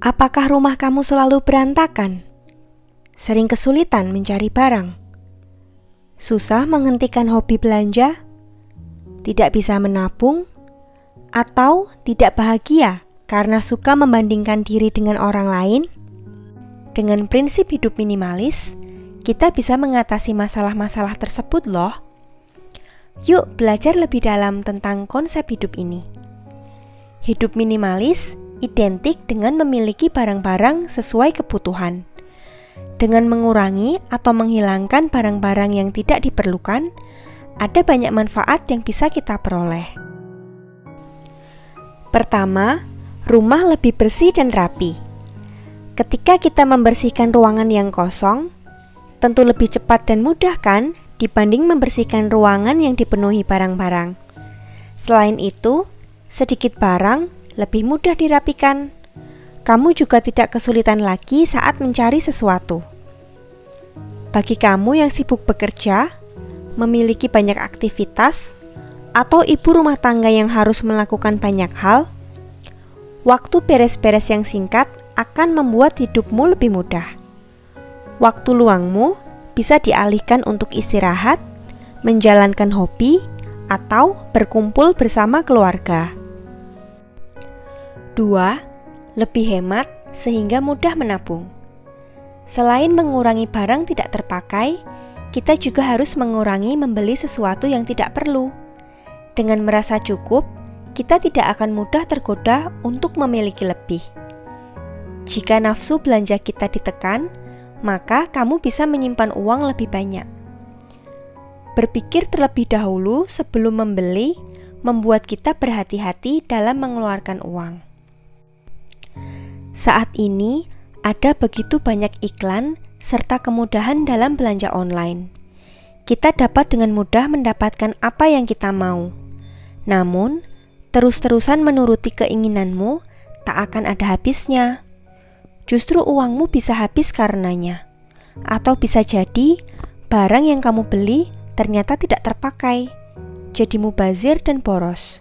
Apakah rumah kamu selalu berantakan? Sering kesulitan mencari barang? Susah menghentikan hobi belanja? Tidak bisa menabung? Atau tidak bahagia karena suka membandingkan diri dengan orang lain? Dengan prinsip hidup minimalis, kita bisa mengatasi masalah-masalah tersebut loh. Yuk belajar lebih dalam tentang konsep hidup ini. Hidup minimalis identik dengan memiliki barang-barang sesuai kebutuhan. Dengan mengurangi atau menghilangkan barang-barang yang tidak diperlukan, ada banyak manfaat yang bisa kita peroleh. Pertama, rumah lebih bersih dan rapi. Ketika kita membersihkan ruangan yang kosong, tentu lebih cepat dan mudah kan dibanding membersihkan ruangan yang dipenuhi barang-barang. Selain itu, sedikit barang lebih mudah dirapikan. Kamu juga tidak kesulitan lagi saat mencari sesuatu. Bagi kamu yang sibuk bekerja, memiliki banyak aktivitas, atau ibu rumah tangga yang harus melakukan banyak hal, waktu beres-beres yang singkat akan membuat hidupmu lebih mudah. Waktu luangmu bisa dialihkan untuk istirahat, menjalankan hobi, atau berkumpul bersama keluarga. 2. Lebih hemat sehingga mudah menabung. Selain mengurangi barang tidak terpakai, kita juga harus mengurangi membeli sesuatu yang tidak perlu. Dengan merasa cukup, kita tidak akan mudah tergoda untuk memiliki lebih. Jika nafsu belanja kita ditekan, maka kamu bisa menyimpan uang lebih banyak. Berpikir terlebih dahulu sebelum membeli membuat kita berhati-hati dalam mengeluarkan uang. Saat ini ada begitu banyak iklan serta kemudahan dalam belanja online. Kita dapat dengan mudah mendapatkan apa yang kita mau. Namun, terus-terusan menuruti keinginanmu tak akan ada habisnya. Justru uangmu bisa habis karenanya. Atau bisa jadi barang yang kamu beli ternyata tidak terpakai, jadi mubazir dan boros.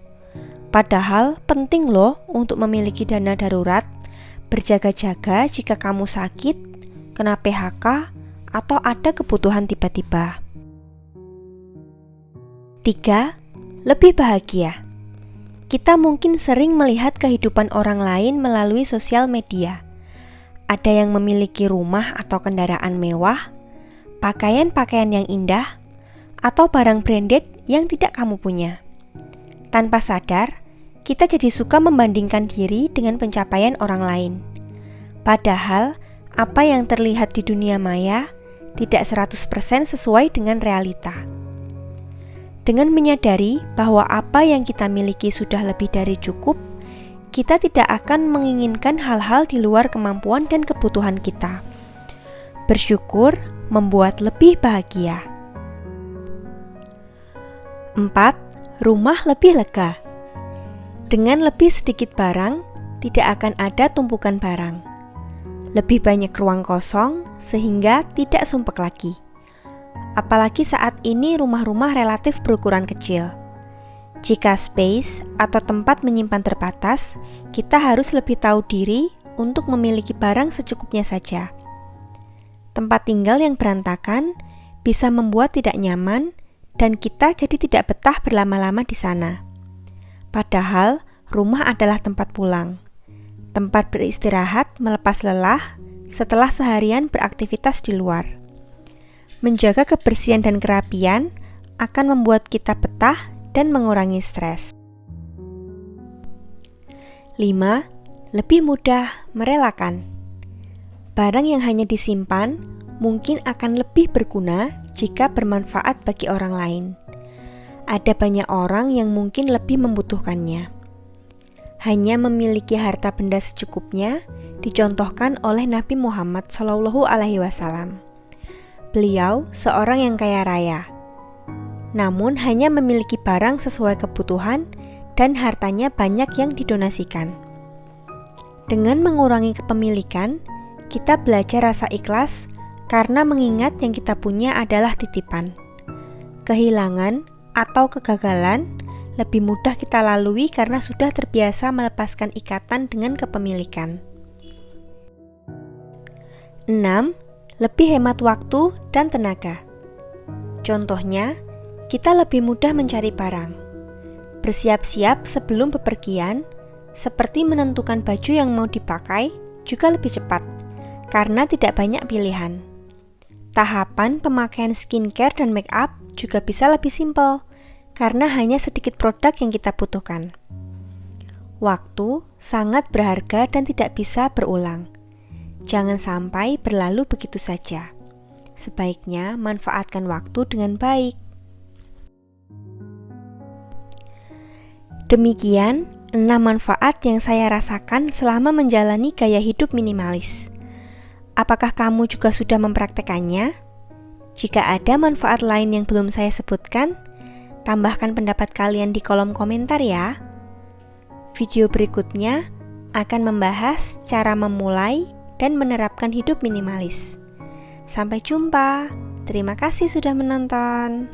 Padahal penting loh untuk memiliki dana darurat, berjaga-jaga jika kamu sakit, kena PHK, atau ada kebutuhan tiba-tiba. 3. Lebih bahagia. Kita mungkin sering melihat kehidupan orang lain melalui sosial media. Ada yang memiliki rumah atau kendaraan mewah, pakaian-pakaian yang indah, atau barang branded yang tidak kamu punya. Tanpa sadar, kita jadi suka membandingkan diri dengan pencapaian orang lain. Padahal, apa yang terlihat di dunia maya tidak 100% sesuai dengan realita. Dengan menyadari bahwa apa yang kita miliki sudah lebih dari cukup, kita tidak akan menginginkan hal-hal di luar kemampuan dan kebutuhan kita. Bersyukur membuat lebih bahagia. 4. Rumah lebih lega. Dengan lebih sedikit barang, tidak akan ada tumpukan barang. Lebih banyak ruang kosong sehingga tidak sumpek lagi. Apalagi saat ini rumah-rumah relatif berukuran kecil. Jika space atau tempat menyimpan terbatas, kita harus lebih tahu diri untuk memiliki barang secukupnya saja. Tempat tinggal yang berantakan bisa membuat tidak nyaman dan kita jadi tidak betah berlama-lama di sana. Padahal, rumah adalah tempat pulang, tempat beristirahat melepas lelah setelah seharian beraktivitas di luar. Menjaga kebersihan dan kerapian akan membuat kita betah dan mengurangi stres. 5. Lebih mudah merelakan. Barang yang hanya disimpan mungkin akan lebih berguna jika bermanfaat bagi orang lain. Ada banyak orang yang mungkin lebih membutuhkannya. Hanya memiliki harta benda secukupnya dicontohkan oleh Nabi Muhammad SAW. Beliau seorang yang kaya raya, namun hanya memiliki barang sesuai kebutuhan dan hartanya banyak yang didonasikan. Dengan mengurangi kepemilikan, kita belajar rasa ikhlas karena mengingat yang kita punya adalah titipan. Kehilangan atau kegagalan lebih mudah kita lalui karena sudah terbiasa melepaskan ikatan dengan kepemilikan. 6. Lebih hemat waktu dan tenaga. Contohnya, kita lebih mudah mencari barang. Bersiap-siap sebelum bepergian, seperti menentukan baju yang mau dipakai, juga lebih cepat, karena tidak banyak pilihan. Tahapan pemakaian skincare dan make up juga bisa lebih simpel, karena hanya sedikit produk yang kita butuhkan. Waktu sangat berharga dan tidak bisa berulang. Jangan sampai berlalu begitu saja. Sebaiknya manfaatkan waktu dengan baik. Demikian 6 manfaat yang saya rasakan selama menjalani gaya hidup minimalis. Apakah kamu juga sudah mempraktekannya? Jika ada manfaat lain yang belum saya sebutkan, tambahkan pendapat kalian di kolom komentar ya. Video berikutnya akan membahas cara memulai dan menerapkan hidup minimalis. Sampai jumpa. Terima kasih sudah menonton.